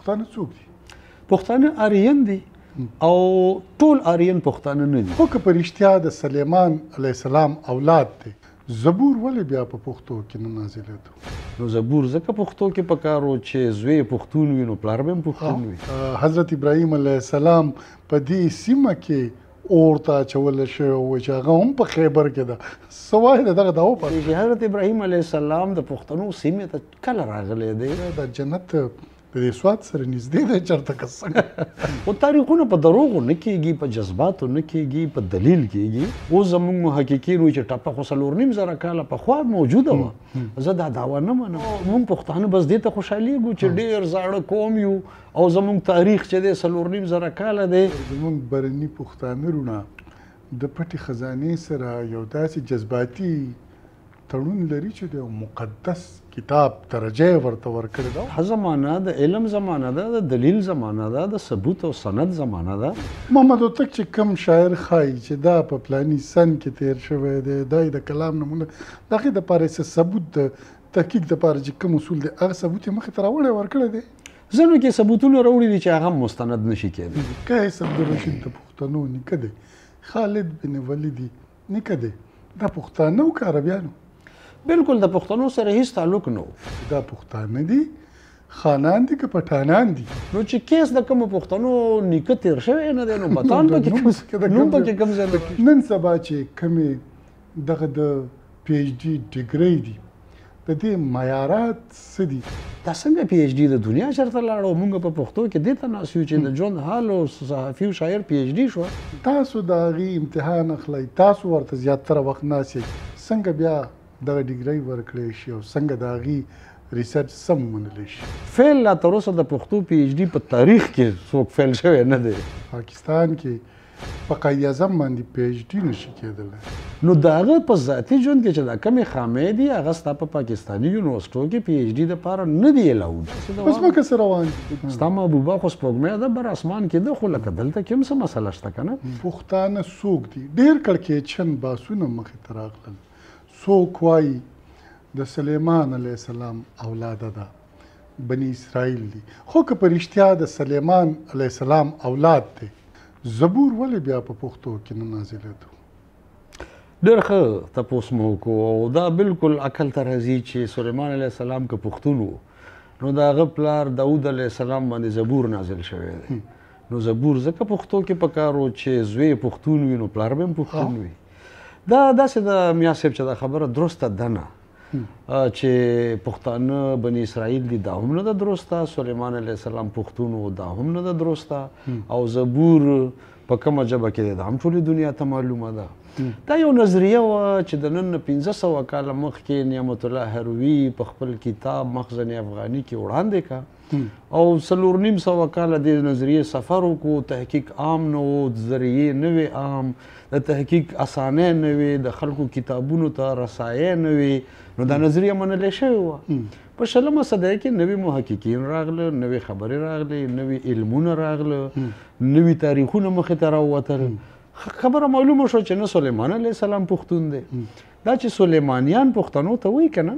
پښتانه څوک دي؟ پښتانه آریین دي او ټول آریین پښتانه نه دي. خو که په رښتیا د سلیمان علیه السلام اولاد دی زبور ولې بیا په پښتو کې نه نازلېدو؟ نو زبور ځکه پښتو کې پکارو چې زوی پښتون وي نو پلار به هم پښتون وي. حضرت ابراهیم علیه السلام په دې سیمه کې اور ته اچولی شوی و چې هغه هم په خیبر کې ده. څه وایي د دغه دا وپړ حضرت ابراهیم علیه السلام د پښتنو سیمې ته کله راغلی دی؟ د جنت د دې سواد سره نږدې دی چېرته که څنګه؟ خو تاریخونه په دروغو نه کېږي، په جذباتو نه کېږي، په دلیل کېږي. اوس زموږ محققین وایي چې ټپه خو 4.5 کاله پخوا موجوده وه. زه دا دعوه نه منم. موږ پښتانه بس دې ته خوشحالېږو چې ډېر زاړه قوم یو او زموږ تاریخ چې دی 4.5 کاله دی. زموږ برني پښتانه وروڼه د پټې خزانې سره یو داسې جذباتي تړون لري چې د مقدس کتاب درجه یې ورته ورکړې ده. ښه زمانه د علم زمانه ده، د دلیل زمانه ده، د ثبوت او سند زمانه ده. محمد هوتک چې کوم شاعر ښایي چې دا په پلاني سن کې تیر شوی دی، دا د کلام نمونه د هغې دپاره څه ثبوت د تحقیق دپاره چې کوم اصول دی هغه ثبوت یې مخې ته راوړی ورکړی دی. ځینو کې ثبوتونه راوړي دي چې هغه مستند نشي کېدی. قیس عبدالرشید د پښتنو نیکه دی، خالد بن ولید نیکه دی. دا پښتانه و که عربیانو؟ بالکل د پښتنو سره هیڅ تعلق نه و. دا پښتانه دي خانان دي که پټانان دي؟ نو چې کیس د کومو پښتنو نیکه تیر شوی نه دی نو بطان پکې نوم پکې کوم ځای دی؟ نن سبا چې کومې دغه د پی ایچ ډي ډیګرۍ دي د دې معیارات څه دي؟ دا څنګه پی ایچ ډي د دنیا چېرته لاړه او موږ په پښتو کې دې ته ناست یو چې د ژوند حال او صحافي او شاعر پی ایچ ډي شوه. تاسو د هغې امتحان اخلئ، تاسو ورته زیاتره وخت ناست یئ، څنګه بیا دغه ډیګرۍ ورکړی شي او څنګه د هغې ریسرچ سم ومنلی شي؟ فیل لا تر اوسه د پښتو پی ایچ ډي په تاریخ کې څوک فیل شوی نه دی. پاکستان کې په قاید اعظم باندې پی ایچ ډي نشي کېدلی. نو د هغه په ذاتي ژوند کې چې دا کمې خامې دي هغه ستا په پاکستاني یونیورسټو کې پی ایچ ډي دپاره نه دی الاود. په ځمکه څه روان دي؟ ستا محبوبه خو سپوږمۍ ده بر اسمان کې ده، خو لکه دلته کې هم څه مسله شته که نه؟ پښتانه څوک دي؟ ډېر کړکېچن باسونه مخې ته راغلل. څوک وایي د سلیمان علیه السلام اولاده ده، بني اسرائیل دي. خو که په رښتیا د سلیمان علیه السلام اولاد دی زبور ولې بیا په پښتو کې نه نازلېدو؟ ډېر ښه تپوس مو وکړو او دا بالکل عقل ته راځي چې سلیمان علیه السلام که پښتون و نو د هغه پلار داود علیه السلام باندې زبور نازل شوی دی. نو زبور ځکه پښتو کې پکار و چې زوی پښتون وي نو پلار به هم پښتون وي. دا داسې د میا صاحب چې دا خبره درسته ده نه چې پښتانه بني اسرائیل دي دا هم نه ده درسته، سلیمان علیه السلام پښتون و دا هم نه ده درسته، او زبور په کومه ژبه کې دی دا هم ټولې دنیا ته معلومه ده. دا یو نظریه وه چې د نن 1500 کاله مخکې نعمت الله هروي په خپل کتاب مخزن افغاني کې وړاندې کړه او 4.5 کاله د نظریې سفر وکړو. تحقیق عام نه و، ذریعې نه وې عام، د تحقیق اسانۍ نه وې، د خلکو کتابونو ته رسایۍ نه وې، نو دا نظریه منلی شوې وه. په 20مه صدۍ کې نوي محققین راغله، نوې خبرې راغلې، نوي علمونه راغله، نوي تاریخونه مخې ته راووتل. خبره معلومه شوه چې نه سلیمان علیه السلام پښتون دی. دا چې سلیمانیان پښتنو ته وایي که نه،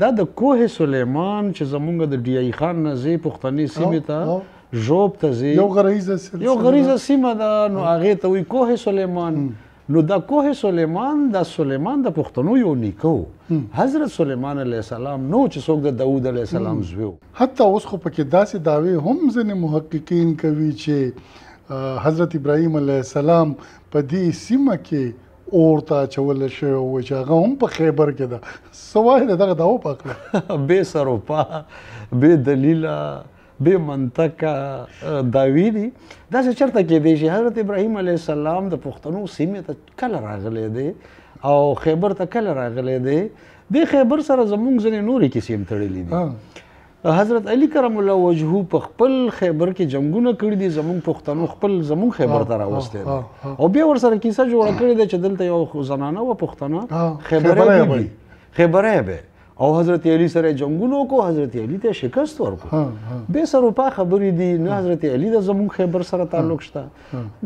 دا د کوه سلیمان چې زمونږ د ډي ای خان نه ځې پښتنې سیمې ته ژوب ته ځې، یو غریزه سیمه ده، نو هغې ته وایي کوه سلیمان. نو دا کوه سلیمان دا سلیمان د پښتنو یو نیکه و. حضرت سلیمان علیه السلام نو چې څوک د داود علیه السلام زوی و. حتی اوس خو پکې داسې دعوې هم ځینې محققین کوي چې حضرت ابراهیم علیه السلام په دې سیمه کې اور ته اچولی شوی و چې هغه هم په خیبر کې ده. څه وایي د دغه دعوه په هکله؟ بې سروپا، بې دلیله، بې منطقه دعوې دي. داسې چېرته کېدی شي حضرت ابراهیم علیه السلام د پښتنو سیمې ته کله راغلی دی او خیبر ته کله راغلی دی؟ دې خیبر سره زموږ ځینې نورې کیسې هم تړلې دي. حضرت علی کرم الله وجهه په خپل خیبر کې جنګونه کړي دي، زموږ پښتنو خپل زموږ خیبر ته راوستی دی او بیا ورسره کیسه جوړه کړې ده چې دلته یو زنانه وه پښتنه خیبری بی او حضرت علی سره جنګونه وکړو، حضرت علی ته شکست ورکړو. بې سروپا خبرې دي. نه حضرت علی د زموږ خیبر سره تعلق شته،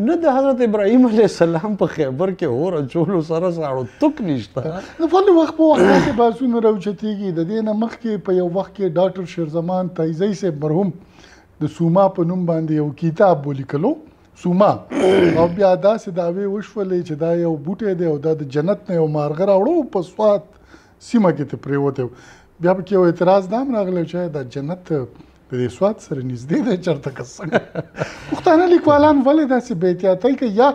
نه د حضرت ابراهیم علیه السلام په خیبر کې اور اچولو سره ساړو تک نشته. د فلې وخت په وخت داسې بحثونه راوچتېږي. د دې نه مخکې په یو وخت کې ډاکټر شیرزمان تایزی صاحب مرحوم د سوما په نوم باندې یو کتاب ولیکلو سوما او بیا داسې دعوې وشولې چې دا یو بوټی دی او دا د جنت نه یو مارغه راوړو په سوات سیمه کې ته پرېوتی بیا پکې یو اعتراض دا هم راغلی چې دا جنت د دې سوات سره نږدې دی چېرته که څنګه پښتانه لیکوالان ولې داسې بې احتیاطۍ کوي یا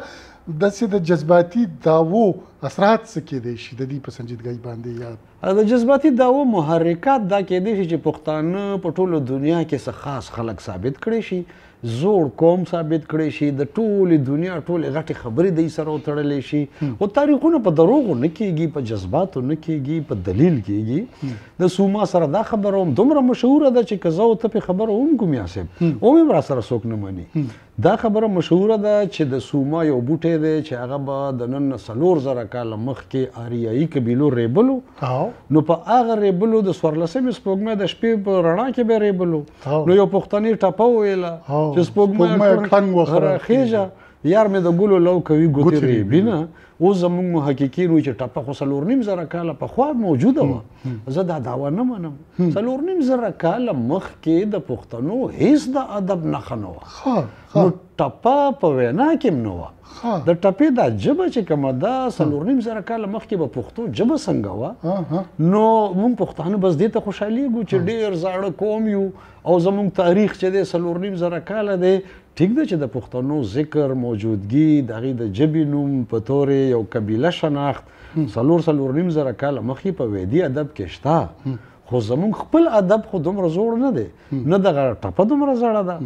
داسې د جذباتي دعوو اثرات څه کېدی شي د دې په سنجیدګۍ باندې یا د جذباتي دعوو محرکات دا کېدی شي چې پښتانه په ټوله دنیا کې څه خاص خلک ثابت کړي شي زوړ قوم ثابت کړي شي د ټولې دنیا ټولې غټې خبرې دی سره وتړلی شي او تاریخونه په دروغو نه کېږي په جذباتو نه کېږي په دلیل کېږي د سوما سره دا خبره هم دومره مشهوره ده چې که زه او ته پې خبره هم کوم یاسب هم را سره څوک نه مني دا خبره مشهوره ده چې د سوما یو بوټی دی چې هغه به د نن 4000 کاله مخکې آریایي قبیلو ریبلو نو په هغه ریبلو د 14مې سپوږمۍ د شپې په رڼا کې به ریبلو نو یو پښتني ټپه ویله چې سپوږمۍ راخیژه یار مې د ګلو لو کوي ګوتې ریبینه اوس زموږ محققین وایي چې ټپه خو 4.5 کاله پخوا موجوده وه زه دا دعوه نه منم 4.5 کاله مخکې د پښتنو هیڅ د ادب نښه نه وه نو ټپه په وینا کې هم نه وه د ټپې دا ژبه چې کومه ده 4.5 کاله مخکې به پښتو ژبه څنګه وه نو موږ پښتانه بس دې ته خوشحالېږو چې ډېر زاړه قوم یو او زموږ تاریخ چې دی 4.5 کاله دی ټیک ده چې د پښتنو ذکر موجودګي د هغې د ژبې نوم په تورې یو قبیله شناخت 4.5 کاله مخکې په ویدي ادب کې شته خو زموږ خپل ادب خو دومره زوړ نه دی نه دغه ټپه دومره زړه ده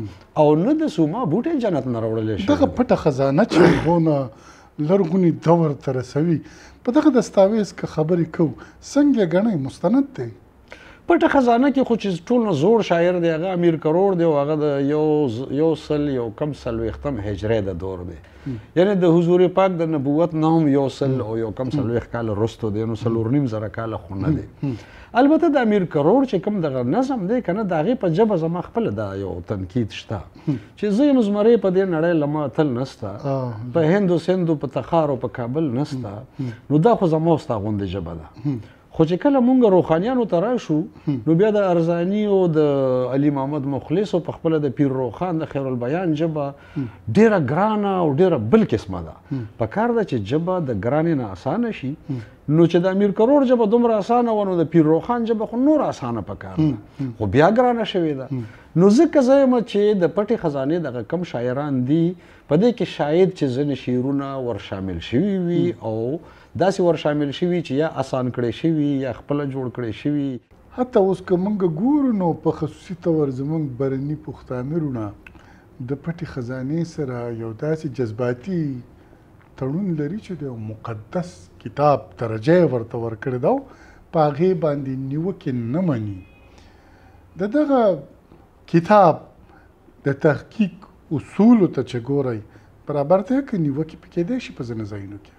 او نه د سوما بوټی جنت نه راوړلی شي دغه پټه خزانه چې هغونه لرغوني دور ته رسوي په دغه دستاویز که خبرې کوو څنګه ګڼئ مستند دی پټه خزانه کې خو چې ټول نه زوړ شاعر دی هغه امیر کروړ دی او هغه د یو سل یو کم 40 هجري د دور دی یعنی د حضور پاک د نبوت نه هم یو سل او یو کم 40 کاله وروسته دی نو 4.5 کاله خو نه دی البته د امیر کروړ چې کوم دغه نظم دی که نه د هغې په ژبه زما خپله دا یو تنقید شته چې زه یم زمرې په دې نړۍ له ما تل نسته په هند و سند و په تخار او په کابل نسته نو دا خو زما او ستا غوندې ژبه ده خو چې کله مونږ روحانیانو ته راشو نو بیا د ارزاني او د علي محمد مخلص او په خپله د پیر روښان د خیر البیان ژبه ډېره ګرانه او ډېره بل قسمه ده پکار ده چې ژبه د ګرانې نه اسانه شي نو چې د امیر کروړ ژبه دومره اسانه وه نو د پیر روښان ژبه خو نور اسانه پکار ده خو بیا ګرانه شوې ده نو ځکه زه یم چې د پټې خزانې دغه کم شاعران دي په دې کې شاید چې ځینې شعرونه ور شامل شوي وي او داسې ور شامل شوي چې یا آسان کړی شوي یا خپله جوړ کړی شوي حتی اوس که موږ ګورو نو په خصوصي طور زموږ برني پښتانه رونه د پټې خزانې سره یو داسې جذباتي تړون لري چې د مقدس کتاب درجه یې ورته ورکړې ده او په هغې باندې نیوکې نه مني د دغه کتاب د تحقیق اصولو ته چې ګورئ برابر دی که نیوکې پې کېدی شي په ځینو ځایونو کې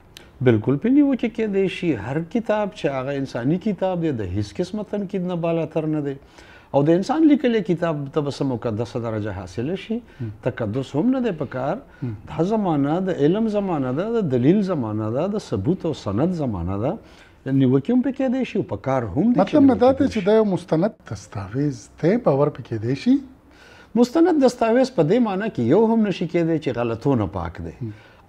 بالکل په نیوکې کېدی شي هر کتاب چې هغه انساني کتاب دی د هیڅ قسمه تنقید نه بالاتر نه دی او د انسان لیکلی کتاب ته به څه مقدسه درجه حاصله شي تقدس هم نه دی پکار دا زمانه د علم زمانه ده د دلیل زمانه ده د ثبوت او سند زمانه ده نیوکې هم پې کېدی شي او پکار هم دی مطلب نه دا دی چې دا یو مستند دستاویز دی باور پې کېدی شي مستند دستاویز په دې معنی کې یو هم نشي کېدی چې غلطونه پاک دی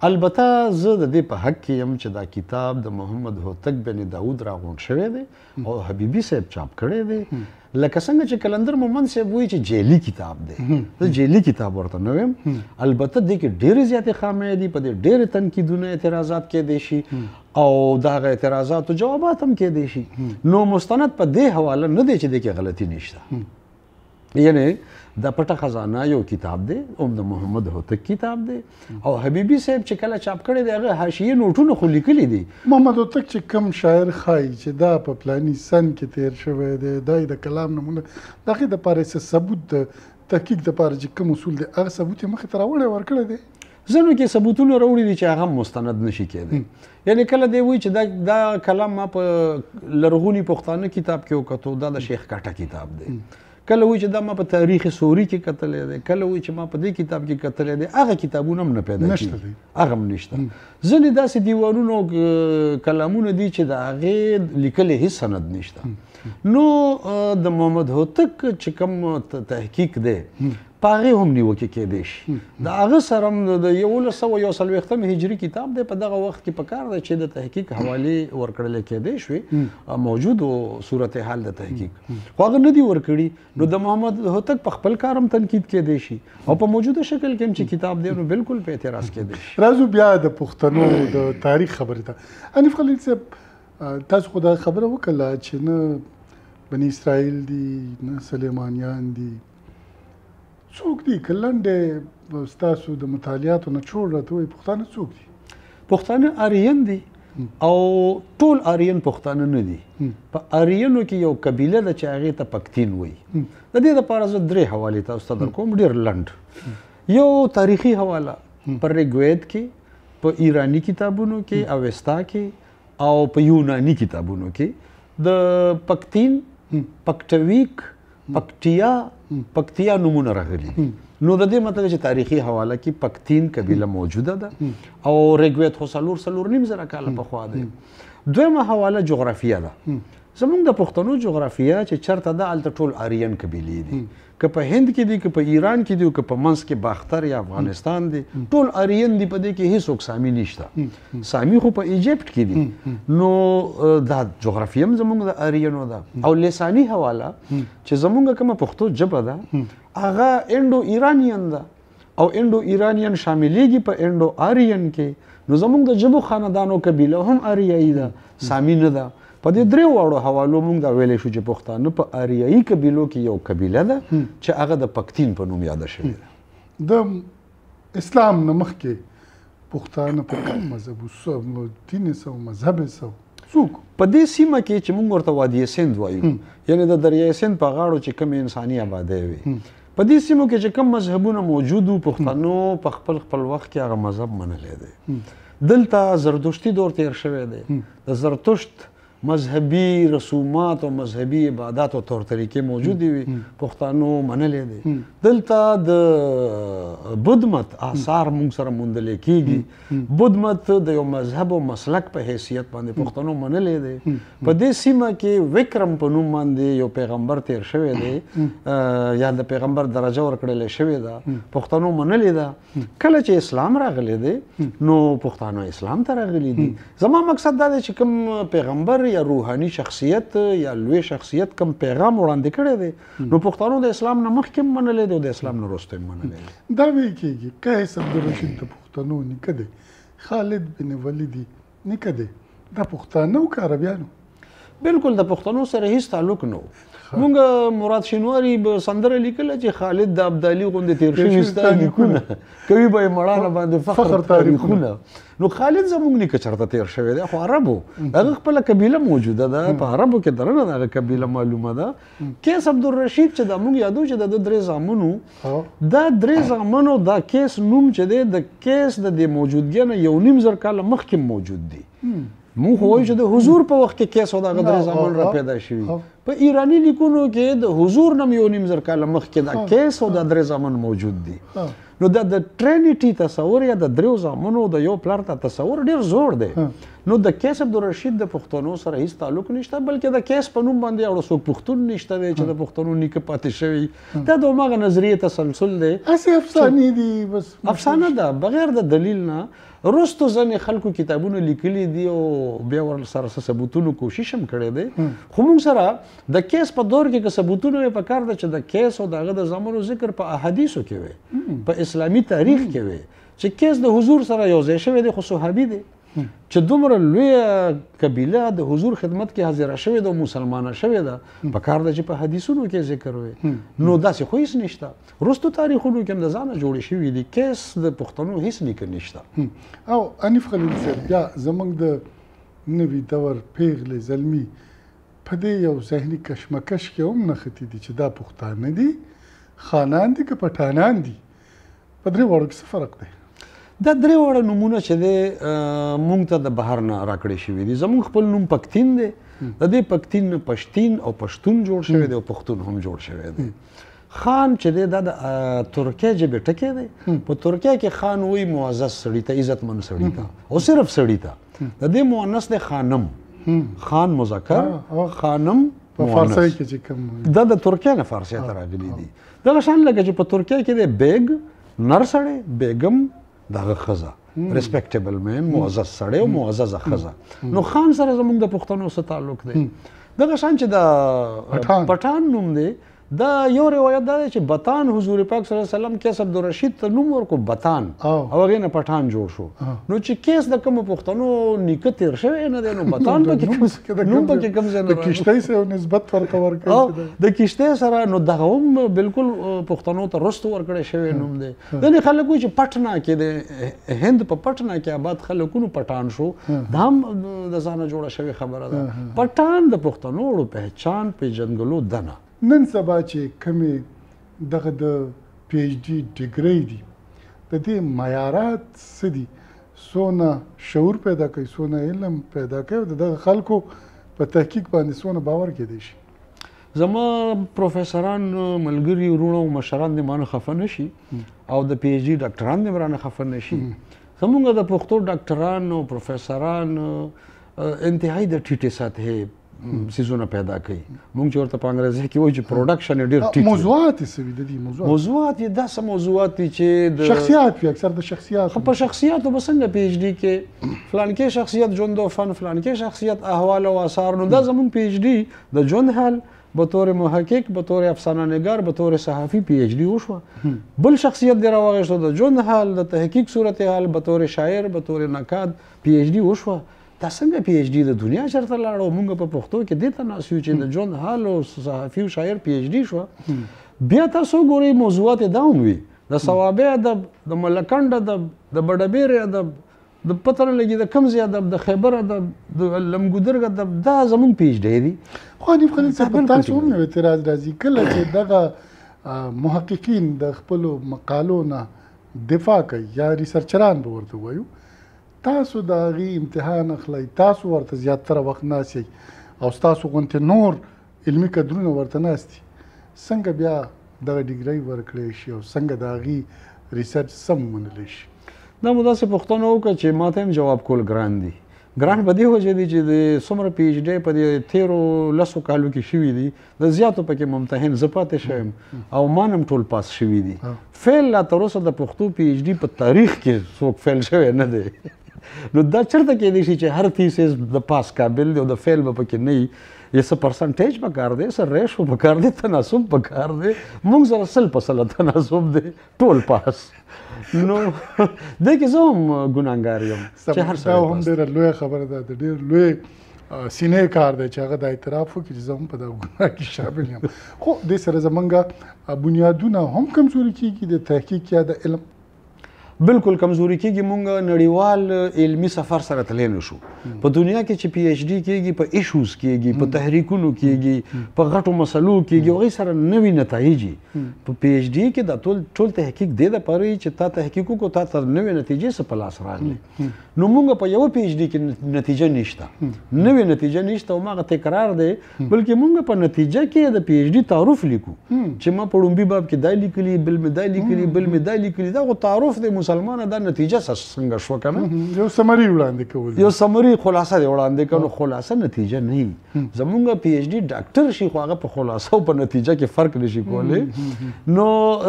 البته زه د دې په حق کې یم چې دا کتاب د محمد هوتک بن داود راغونډ شوی دی او حبیبي صاحب چاپ کړی دی لکه څنګه چې کلندر مومند صاحب وایي چې جیلي کتاب دی زه جیلي کتاب ورته نه وایم البته دې کې ډېرې زیاتې خامۍ دي په دې ډېرې تنقیدونه اعتراضات کېدی شي او د هغه اعتراضاتو جوابات هم کېدی شي نو مستند په دې حواله نه دی چې دې کې غلطي نشته یعنی د پټه خزانه یو کتاب دی هم د محمد هوتک کتاب دی او حبیبي صاحب چې کله چاپ کړی دی هغه حاشیې نوټونه خو لیکلي دي محمد هوتک چې کم شاعر ښایي چې دا په پلاني سن کې تیر شوی دی دا د کلام نمونه د هغې دپاره څه ثبوت د تحقیق دپاره چې کوم اصول دی هغه ثبوت یې مخې ته راوړی ورکړی دی ځینو کې ثبوتونه راوړي دي چې هغه مستند نشي کېدی یعنی کله دی وایي چې دا کلام ما په لرغوني پښتانه کتاب کې وکتو دا د شیخ کاټه کتاب دی کله وایي چې دا ما په تاریخ سوري کې کتلی دی کله وایي چې ما په دې کتاب کې کتلی دی هغه کتابونه هم نه پیدا کېږي هغه هم نشته ځینې داسې دیوانونه او کلامونه دي چې د هغې لیکلی هېڅ سند نشته نو د محمد هوتک چې کوم تحقیق دی په هغې هم نیوکې کېدی شي د هغه سره هم د 1141 هجري کتاب دی په دغه وخت کې پکار دی چې د تحقیق حوالې ورکړل کېدی شوې موجود و صورتحال د تحقیق خو هغه نه دي ورکړي نو د محمد هوتک په خپل کار هم تنقید کېدی شي او په موجوده شکل کې هم چې کتاب دی نو بالکل په اعتراض کېدی شي. راځو بیا د پښتنو د تاریخ خبرې ته. حنیف خلیل صاحب تاسو خو دا خبره وکړه چې نه بني اسرائیل دي نه سلیمانیان دي څوک دي که لنډې ستاسو د مطالعاتو نه ټول راته وایي پښتانه څوک دي؟ پښتانه آریین دي او ټول آریین پښتانه نه دي. په آریینو کې یو قبیله ده چې هغې ته پکتین وایي. د دې دپاره زه 3 حوالې تاسو ته درکوم ډېر لنډ. یو تاریخي حواله په ریګوید کې په ایرانی کتابونو کې اوستا کې او په یونانی کتابونو کې د پکتین پکټویک پکتیا نمونه راغلي. نو د دې مطلب چې تاریخي حواله کې پکتین قبیله موجوده ده او ریګوید خو 4.5 کاله پخوا دی. دویمه حواله جغرافیه ده. زمونږ د پښتنو جغرافیه چې چېرته ده هلته ټول آریین قبیلې دي که په هند کې دي که په ایران کې دي که په منځ کې باختر یا افغانستان دي ټول آریین دي په دې کې هیڅوک سامي نشته. سامي خو په ایجپټ کې دي. نو دا جغرافیه هم زمونږ د آریینو ده. او لساني حواله چې زمونږ کومه پښتو ژبه ده هغه انډو ایرانین ده او انډو ایرانین شاملیږي په انډو آریین کې. نو زمونږ د ژبو خاندانو قبیله هم آریایي ده سامي نه ده. په دې 3 واړو حوالو موږ دا ویلی شو چې پښتانه په آریایي قبیلو کې یو قبیله ده چې هغه د پکتین په نوم یاده شوې ده. د اسلام نه مخکې پښتانه په کوم مذهب دین سو مذهب سو څوک په دې سیمه کې چې موږ ورته وادي سند وایو یعنې د دریای سند په غاړو چې کوم انساني آبادۍ وي په دې سیمو کې چې کوم مذهبونه موجود وو پښتنو په خپل وخت کې هغه مذهب منلی دی. دلته زردشتي دور تیر شوی دی. د زرتشت مذهبي رسومات او مذهبي عبادات او طور طریقې موجودې وي پښتانو منلې دي. دلته د بدمت آثار موږ سره موندل کېږي. بدمت د یو مذهب او مسلک په حیثیت باندې پښتنو منلې دي. په دې سیمه کې وکرم په نوم باندې یو پیغمبر تیر شوی دی یا د پیغمبر درجه ورکړل شوې ده پښتنو منلې ده. کله چې اسلام راغلی دی نو پښتانه اسلام ته راغلي دي. زما مقصد دا دی چې کوم پیغمبر یا روحاني شخصیت یا لوی شخصیت کم پیغام وړاندې کړی دی نو پښتنو د اسلام نه مخکې هم منلی دی او د اسلام نه وروسته هم منلی دی. دا ویل کېږي قیس عبدالرشید د پښتنو نیکه دی. خالد بن ولید نیکه دی. دا پښتانه او که عربیانو؟ بالکل د پښتنو سره هیڅ تعلق نه و. مونږ مراد شینواري به سندره لیکله چې خالد د ابدالي غوندې تیر شوي ستا نیکونه کوي به یې مړانه باندې فخر تاریخونه. نو خالد زموږ نیکه چېرته تیر شوی دی خو عرب و. هغه خپله قبیله موجوده ده په عربو کې دننه د هغه قبیله معلومه ده. کیس عبدالرشید چې دا موږ یادو چې د 3 زامنو دا 3 زامنو دا کیس نوم چې دی د کیس د دې موجودګۍ نه 1.5 کاله مخکې موجود دی. مونږ خو وایو چې د حضور په وخت کې کیس او دغه 3 زامن را پیدا شوي. په ایرانی لیکونو کې د حضور نه 1.5 کاله مخکې دا کیس او د 3 زامن موجود دي. نو دا د ټرینیټي تصور یا د 3 زامنو د یو پلار ته تصور ډېر زوړ دی. نو د کیس عبدالرشید د پښتنو سره هیڅ تعلق نشته بلکې د کیس په نوم باندې یو څوک پښتون نشته دی چې د پښتنو نیکه پاتې شوی. دا د هماغه نظریې تسلسل دی. هسې افسانې دي بس افسانه ده بغیر د دلیل نه. وروستو ځینې خلکو کتابونه لیکلي دي او بیا ورسره څه ثبوتونو کوشش هم کړی دی. خو موږ سره د کیس په دور کې که ثبوتونه وي پکار ده چې د کیس او د هغه د زامنو ذکر په احادیثو کې وي په اسلامي تاریخ کې وي چې کیس د حضور سره یو ځای شوی دی خو صحابي دی چې دومره لویه قبیله د حضور خدمت کې حاضره شوې ده او مسلمانه شوې ده پکار ده چې په حدیثونو کې ذکر وي. نو داسې خو هیڅ نشته. وروستو تاریخونو کې هم د ځانه جوړې شوي دي. کیس د پښتنو هیڅ نیکه نشته. او حنیف خلیل صاحب بیا زموږ د نوي دور پیغلې زلمي په دې یو ذهني کشمکش کې هم نښتي دي چې دا پښتانه دي خانان دي که پټانان دي. په 3 واړو کې څه فرق دی؟ دا 3 واړه نومونه چې دی موږ ته د بهر نه راکړی شوي دي. زموږ خپل نوم پکتین دی. د دې پکتین نه پښتین او پښتون جوړ شوی دی او پښتون هم جوړ شوی دی. خان چې دی دا د ترکیه ژبې ټکی دی. په ترکیه کې خان وایي معزز سړي ته عزتمند سړي ته او صرف سړي ته. د دې مؤنث دی خانم. خان مذکر خانم په فارسی کې چې کوم دا د ترکیه نه فارسی ته راغلي دي دغه شان لکه چې په ترکیه کې د بیګ نر سړی بیګم دغه ښځه ریسپیکټیبل مین معزز سړی او معززه ښځه نو خان سره زموږ د پښتنو سره تعلق دی دغه شان چې د پټان نوم دی دا یو روایت دا دی چې بطان حضور پاک صلی الله علیه وسلم کیس عبدالرشید ته نوم ورکو بطان او هغې نه پټان جوړ شو نو چې کیس د کومو پښتنو نیکه تیر شوی نه دی نو بطان پکې نوم پکې کوم ځای نه د کشتۍ سره نسبت ورته ورکوي د کشتۍ سره نو دغه هم بالکل پښتنو ته رستو ورکړی شوی نوم دی ځینې خلک وایي چې پټنا کې د هند په پټنا کې آباد خلکونو پټان شو دا هم د ځانه جوړه شوې خبره ده پټان د پښتنو پهچان پیژندګلو ده نه نن سبا چې کومې دغه د پی ایچ ډي ډیګرۍ دي د دې معیارات څه دي څونه شعور پیدا کوي څونه علم پیدا کوي او د دغه خلکو په تحقیق باندې څونه باور کېدی شي زما پروفیسران ملګري وروڼه او مشران دې مانه خفه نه شي او د پی ایچ ډي ډاکټران دې رانه خفه نه شي زموږ د پښتو ډاکټران او پروفیسران انتهایی د ټیټې سطحې سیزونه پیدا کوي مونږ چې ورته په انګریزي کې وایي چې پروډکشن ډېر ټیټ موضوعات یې څه وي د دې موضوعات یې داسې موضوعات دي چې د شخصیات وي اکثر د شخصیات په شخصیاتو به څنګه پی ایچ ډي کې فلان کې شخصیت ژوند او فن فلان کې شخصیت احوال او آثار نو دا زموږ پی ایچ ډي د ژوند حال به طور محقق به طور افسانه نگار به طور صحافي پی ایچ ډي وشوه بل شخصیت دی راوغېښتو د ژوند حال د تحقیق صورتحال به طور شاعر به طور نقاد پی ایچ ډي وشوه دا څنګه پی ایچ ډي د دنیا چېرته لاړو موږ په پښتو کې دې ته ناست یو چې د ژوند حال او صحافي او شاعر پی ایچ ډي شوه بیا تاسو ګورئ موضوعات یې دا هم وي د صوابع ادب د ملکنډ ادب د بډبیر ادب د پته نه لګي د کمزي ادب د خیبر ادب د لمګودرګ ادب دا زموږ پی ایچ ډي دي خو حنیف خلیل صاحب تاسو هم یو اعتراض راځي کله چې دغه محققین د خپلو مقالو نه دفاع کوي یا ریسرچران به ورته وایو تاسو د هغې امتحان اخلئ تاسو ورته زیاتره وخت ناست یئ او ستاسو غوندې نور علمي کدرونه ورته ناست دي څنګه بیا دغه ډیګرۍ ورکړی شي او څنګه د هغې ریسرچ سم ومنلی شي دا مو داسې پوښتنه وکړه چې ما ته هم جواب کول ګران دي ګران په دې وجه دي چې د څومره پی ایچ ډي په دې تیرو لسو کالو کې شوي دي د زیاتو پکې ممتحن زه پاتې شویم او ما هم ټول پاس شوي دي فیل لا تر اوسه د پښتو پی ایچ ډي په تاریخ کې څوک فیل شوی نه دی نو دا چېرته کېدی شي چې هر تیسیس د پاس قابل دی او د فیل به پکې نه وي یا څه پرسنټیج پکار دی څه ریشو پکار دی تناسب پکار دی موږ سره 100% تناسب دی ټول پاس نو دې کې زه هم ګناهګار یم چې هر څه هم ډېره لویه خبره ده د ډېر لوی سینې کار دی چې هغه د اعتراف وکړي چې زه هم په دغه ګناه کې شامل یم خو دې سره زمونږ بنیادونه هم کمزوري کېږي د تحقیق یا د علم بالکل کمزوري کېږي مونږ نړیوال علمي سفر سره تللی نه شو په دنیا کې چې پی ایچ ډي کېږي په ایشوز کېږي په تحریکونو کېږي په غټو مسلو کېږي هغې سره نوي نتایج په پی ایچ ډي کې دا ټول تحقیق دې دپاره وي چې تا تحقیق وکړو تا ته نوې نتیجې څه په لاس راغلي نو مونږ په یوه پی ایچ ډي کې نتیجه نشته نوې نتیجه نشته او هماغه تکرار دی بلکې مونږ په نتیجه کې د پی ایچ ډي تعارف لیکو چې ما په لومبي باب کې دا لیکلي بل مې دا لیکلي بل مې دا لیکلي دا خو تعارف دی مسلمانه دا نتیجه څنګه شوه که نه یو سمري وړاندې کول یو سمري خلاصه دی وړاندې کړو خلاصه نتیجه نه وي زمونږ پی ایچ ډي ډاکټر شي خو هغه په خلاصه او په نتیجه کې فرق نشي کولی نو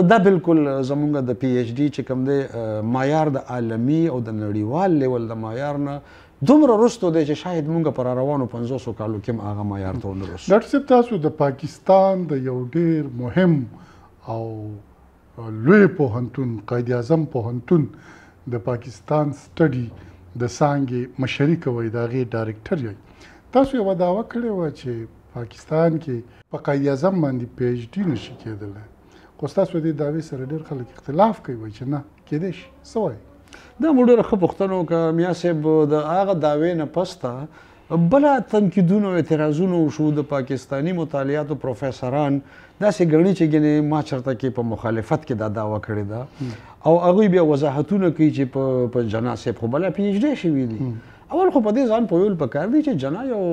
دا بالکل زمونږ د پی ایچ ډي چې کوم دی معیار د عالمي او د نړیوال لیول د معیار نه دومره وروستو دی چې شاید مونږ په راروانو 500 کالو کې هم هغه معیار ته ونه رسو ډاکټر صاحب تاسو د پاکستان د یو ډېر مهم او لوی پوهنتون قائد اعظم پوهنتون د پاکستان سټډي د څانګې مشري کوئ د هغې ډایرکټر یئ تاسو یوه دعوه کړې وه چې پاکستان کې په قائد اعظم باندې پی ایچ ډي نشي کېدلی خو ستاسو دې دعوې سره ډېر خلک اختلاف کوي وایي چې نه کېدی شي څه وایي دا مو ډېره ښه پوښتنه وکړه میا صاحب د هغه دعوې نه پسته بله تنقیدونه او اعتراضونه وشو د پاکستاني مطالعاتو پروفیسران داسې ګڼي چې ګنې ما چېرته کې په مخالفت کې دا دعوه کړې ده او هغوی بیا وضاحتونه کوي چې په جناح صاحب خو بله پی ایچ ډي شوي دي اول خو په دې ځان پوهول پکار دی چې جنا یو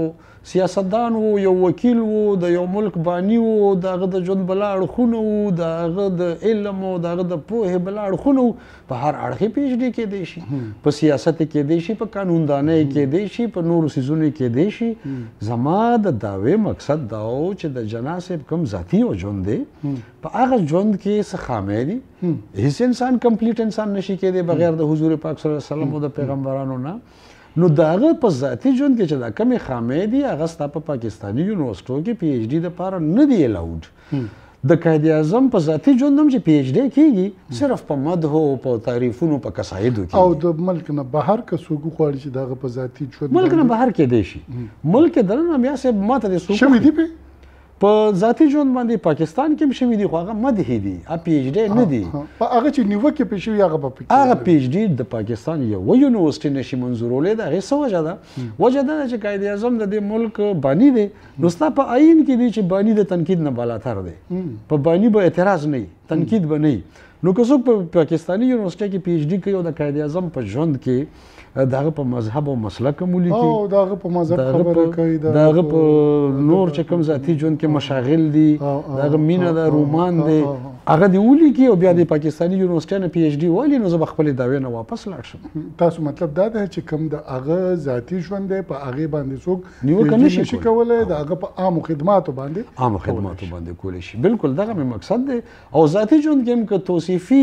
سیاستدان وو، یو وکیل وو، د یو ملک بانی وو، د هغه د ژوند بله اړخونه وو، د هغه د علم او د هغه د پوهې بله اړخونه وو. په هر اړخ یې پی ایچ ډي کیدی شي، په سیاست یې کیدی شي، په قانوندانۍ یې کیدی شي، په نورو څیزونو یې کیدی شي. زما د دعوې مقصد دا و چې د جنا صاحب کوم ذاتي او ژوند دی په هغه ژوند کې څه خامۍ دي. هیڅ انسان کمپلیټ انسان نشي کیدی بغیر د حضور پاک صلی الله علیه وسلم او د پیغمبرانو نه. نو د هغه په ذاتي ژوند کې چې دا کمې خامۍ دي هغه ستا په پاکستاني یونیورسټو کې پی ایچ ډي دپاره نه دي الاؤډ. د قائد اعظم په ذاتي ژوند هم چې پی ایچ ډي کېږي صرف په مدحو په تعریفونو په قصایدو کې او د ملک نه بهر که څوک وغواړي چې د هغه په ذاتي ژوند ملک نه بهر کېدی شي. ملک کې دننه بیا صاحب ماته د څوک شوي دي په ذاتي ژوند باندې پاکستان کې هم شوي دي خو هغه مدحي دي، پی ایچ ډي نه دي. په هغه چې نیوکې پې شوي هغه به هغه پی ایچ ډي د پاکستان یوه یونیورسټي نشي منظورولی. د هغې څه وجه ده؟ وجه دا ده چې قائد اعظم د دې ملک باني دی. نو ستا په آیین کې دی چې باني د تنقید نه بالاتر دی. په باني به اعتراض نه وي، تنقید به نه وي. نو که څوک په پاکستاني یونیورسټي کې پی ایچ ډي کوي او د قائد اعظم په ژوند کې د هغه په مذهب او مسلک هم ولیکي، د هغه په مذهب خبره کوي، د هغه په نور چې کوم ذاتي ژوند کې مشاغل دي، د هغه مینه ده، رومان دی، هغه دې ولیکي او بیا د پاکستاني یونیورسټي نه پی ایچ ډي والي. نو زه به خپلې دعوې نه واپس لاړ شم. تاسو مطلب دا ده چې کوم د هغه ذاتي ژوند دی په هغې باندې څوک نیوکه نشي کولی، د هغه په عامو خدماتو باندې کولی شي. بالکل دغه مې مقصد دی. او ذاتي ژوند کې هم که توصیفي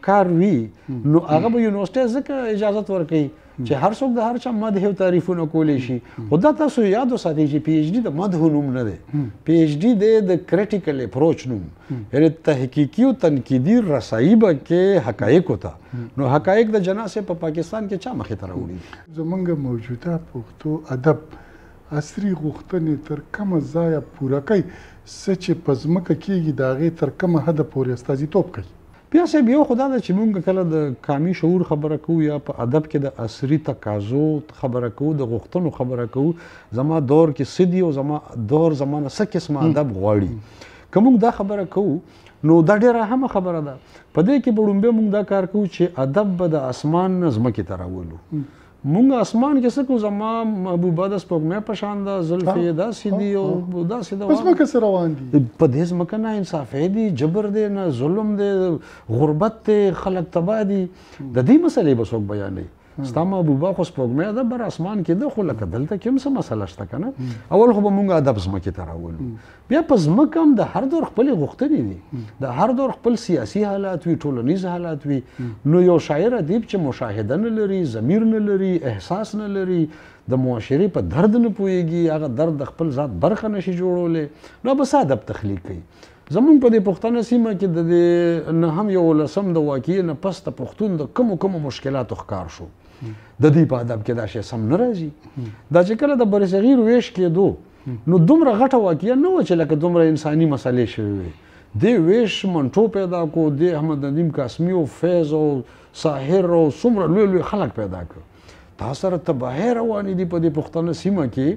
کار وي نو هغه به یونیورسټي ځکه اجازت ورکوي چې هر څوک د هر چا مدح او تعریفونه کولی شي. خو دا تاسو یاد وساتئ چې پی ایچ ډي د مدحو نوم نه دی، پی ایچ ډي دی د کریټیکل اپروچ نوم، یعنې تحقیقي او تنقیدي رسایي به کې حقایقو ته. نو حقایق د جنا صاحب په پاکستان کې چا مخې ته راوړي؟ زمونږ موجوده پښتو ادب عصري غوښتنې تر کومه ځایه پوره کوي څه چې په ځمکه کېږي د هغې تر کومه حده پورې استازیتوب کوي؟ بیا صاحب یو خو دا ده چې موږ کله د قامي شعور خبره کوو یا په ادب کې د عصري تقاضو خبره کوو، د غوښتنو خبره کوو، زما دور کې څه دي او زما دور زما نه څه قسمه ادب غواړي. که موږ دا خبره کوو نو دا ډېره اهمه خبره ده. په دې کې به لومبی موږ دا کار کوو چې ادب به د اسمان نه ځمکې ته راولو. مونږ اسمان کې څه کوو؟ زما محبوبه د سپوږمۍ په شان ده، زلفې یې داسې دي او داسې ده. په ځمکه څه روان دي؟ په دې ځمکه نه انصافۍ دي، جبر دی، نه ظلم دی، غربت دی، خلک تباه دي. د دې مسلې به څوک بیانوي؟ ستا محبوبه خو سپوږمۍ ده، بر اسمان کې ده، خو لکه دلته کې هم څه مسله شته که نه؟ اول خو به مونږ ادب ځمکې ته راولو. بیا په ځمکه هم د هر دور خپلې غوښتنې دي، د هر دور خپل سیاسي حالات وي، ټولنیز حالات وي. نو یو شاعر ادیب چې مشاهده نه لري، ضمیر نه لري، احساس نه لري، د معاشرې په درد نه پوهېږي، هغه درد د خپل ذات برخه نشي جوړولی، نو به څه ادب تخلیق کوي؟ زمونږ په دې پښتنه سیمه کې د دې نهم یولسم د واقعې نه پس د پښتون د کومو مشکلاتو ښکار شو. د دې په ادب کې دا شی سم نه راځي. دا چې کله د برصغیر ویش کېدو نو دومره غټه واقعه نه وه چې لکه دومره انساني مسلې شوې وې. دې ویش منټو پیدا کو، دې احمد ندیم قاسمي او فیض او ساحر او څومره لوی لوی خلک پیدا کړ. تا سره تباهۍ روانې دي په دې پښتنه سیمه کې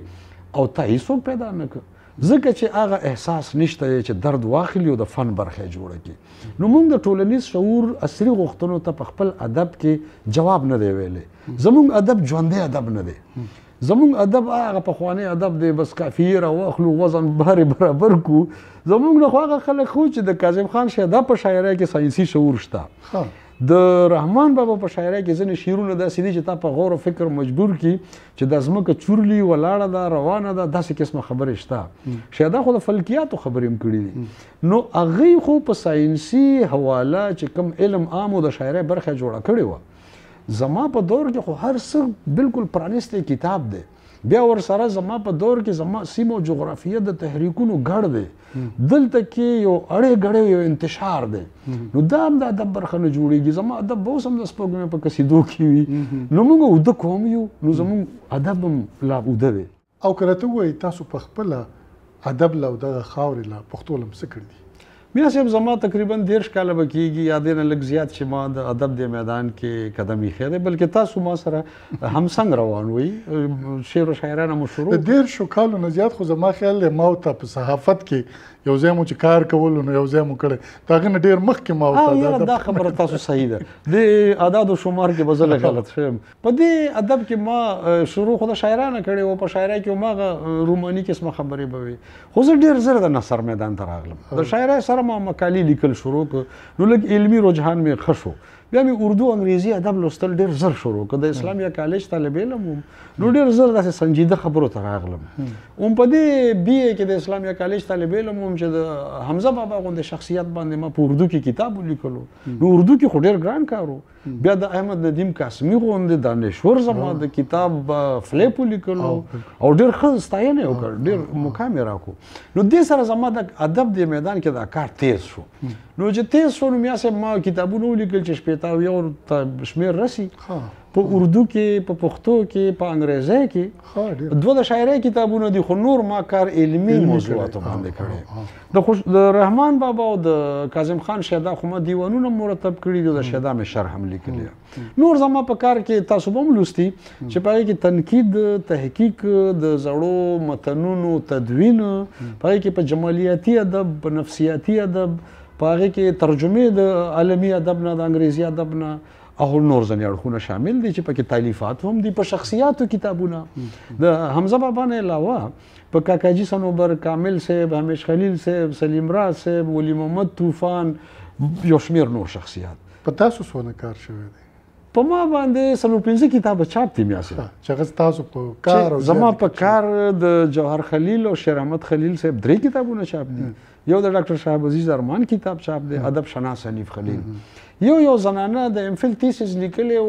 او تا هېڅوک پیدا نه کړ، ځکه چې هغه احساس نشته چې درد واخلي او د فن برخه یې جوړه کړي. نو موږ د ټولنیز شعور عصري غوښتنو ته په خپل ادب کې جواب نه دی ویلی. زموږ ادب ژوندی ادب نه دی. زموږ ادب هغه پخوانی ادب دی، بس کافیې راواخلو، وزن بارې برابر کړو. زموږ نه خو هغه خلک خو چې د کاظم خان شیدا په شاعرۍ کې ساینسي شعور شته، د رحمان بابا په شاعرۍ کې ځینې شعرونه داسې دي چې تا په غور او فکر مجبور کړي چې دا ځمکه چورلي ولاړه ده، روانه ده، داسې قسمه خبرې شته. شیدا خو د فلکیاتو خبرې هم کړي دي. نو هغوی خو په ساینسي حواله چې کوم علم عام و د شاعرۍ برخه جوړه کړې وه. زما په دور کې خو هر څه بالکل پرانیستی کتاب دی. بیا ورسره زما په دور کې زما سیمه او جغرافیه د تحریکونو ګډ دی. دلته کې یو اړې ګړې یو انتشار دی. نو دا هم د ادب برخه نه جوړېږي. زما ادب به اوس هم د سپوږمۍ په قصیدو کې وي. نو موږ اوده قوم یو، نو زموږ ادب هم لا اوده دی. او که راته ووایي تاسو په خپله ادب له او دغه خاورې له پښتو له څه کړي دي؟ میا صاحب زما تقریبا 10 کاله به کېږي یا دې نه لږ زیات چې ما د ادب د میدان کې قدم ایښی دی بلکې تاسو ما سره همڅنګ روان وئ شعر و شاعرانه مو شروع د 10 کالو نه زیات خو زما خیال دی ما ورته په صحافت کې یو ځای مو چې کار کولو نو یو ځای مو کړی د هغه نه ډېر مخکې ما ورته دا خبره تاسو صحیح ده د اعداد و شمار کې به زه لږ غلط شوم په دې ادب کې ما شروع خو د شاعرانه کړې وه په شاعرۍ کې هماغه روماني قسمه خبرې به وي خو زه ډېر زر د نثر میدان ته راغلم د شاعرۍ سره ما مقالې لیکل شروع کړ نو لږ علمي رجحان مې ښه شو بیا مې اردو انګریزي ادب لوستل ډېر زر شروع کړ د اسلامیه کالج طالب علم وم نو ډېر زر داسې سنجیده خبرو ته راغلم هم په دې بی اې کې د اسلامیه کالج طالب علم وم چې د حمزه بابا غوندې شخصیت باندې ما په اردو کې کتاب ولیکلو نو اردو کې خو ډېر ګران کار و بیا د احمد ندیم قاسمي غوندې دانشور زما د کتاب فلیپ ولیکلو او ډېر ښه ستاینه یې وکړ ډېر مقام یې راکړو نو دې سره زما د ادب د میدان کې دا کار تیز شو نو چې تیز شو نو میا صاحب ما کتابونه ولیکل چې شپېته او یو ته شمېر رسي په اردو کې په پښتو کې په انګریزۍ کې دوه د شاعرۍ کتابونه دي خو نور ما کار علمي موضوعاتو باندې کړی د رحمان بابا او د کاظم خان شیدا خو ما دیوانونه مرتب کړي دي د شیدا مې شرح هم لیکلی نور زما په کار کې تاسو به هم لوستي چې په هغې کې تنقید تحقیق د زړو متنونو تدوین په هغې کې په جمالیاتي ادب په نفسیاتي ادب په هغې کې ترجمې د عالمي ادب نه د انګریزي ادب نه او نور ځینې اړخونه شامل دي چې پکې تالیفات هم دي په شخصیاتو کتابونه د حمزه بابا نه علاوه په کاکاجي صنوبر کامل صاحب همیش خلیل صاحب سلیم راز صاحب ولی محمد طوفان یو شمېر نور شخصیات په تاسو څونه کار شوی دی په ما باندې 45 کتابه چاپ دي میا صاحب چې هغه تاسو په کار او زما په کار د جوهر خلیل او شیر احمد خلیل صاحب 3 کتابونه چاپ دي یو د ډاکټر شهاب عزیز ارمان کتاب چاپ دی ادب شناس حنیف خلیل یو زنانه د امفل تیسیس لیکلی او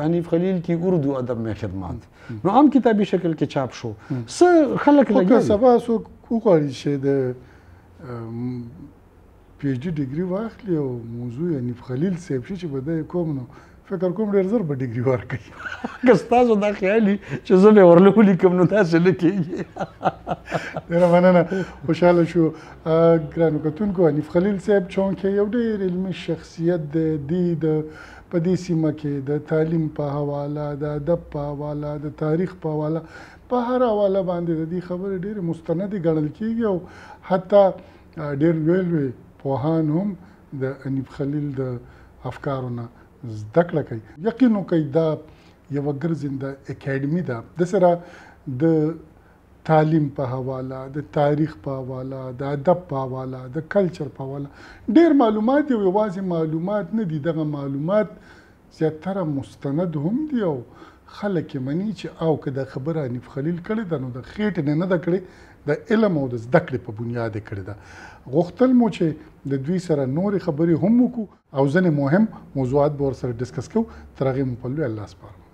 حنیف خلیل کې اردو ادب میں خدمات نو عام کتابي شکل کې چاپ شو څه خلک لګي سبا څوک وغواړي چې د پی ایچ ډي ډیګري واخلي او موضوع حنیف خلیل صاحب شي چې به د کوم نو فکر کوم ډېر زر به ډیګري ورکوي که ستاسو دا خیالي چې زه به ورله ولیکم نو داسې نه کېږي ډېره مننه خوشحاله شو ګرانو کتونکو حنیف خلیل صاحب چونکې یو ډېر علمي شخصیت دی د په دې سیمه کې د تعلیم په حواله د ادب په حواله د تاریخ په حواله په هر حواله باندې د دې خبرې ډېرې مستندې ګڼل کېږي او حتی ډېر لوی پوهان هم د حنیف خلیل د افکارو نه زده کړه کوي یقین وکړئ دا یوه ګرځنده اکیډمي ده د سره د تعلیم په حواله د تاریخ په حواله د ادب په حواله د کلچر په حواله ډېر معلومات دي او یوازې معلومات نه دي دغه معلومات زیاتره مستند هم دي او خلک یې مني چې او که دا خبره حنیف خلیل کړې ده نو د خېټې نه ده کړې د علم او د زده کړې په بنیاد یې کړې ده غوښتل مو چې د دوی سره نورې خبرې هم وکړو او ځینې مهم موضوعات به ورسره ډسکس کوو تر هغې مو په لوی الله سپارم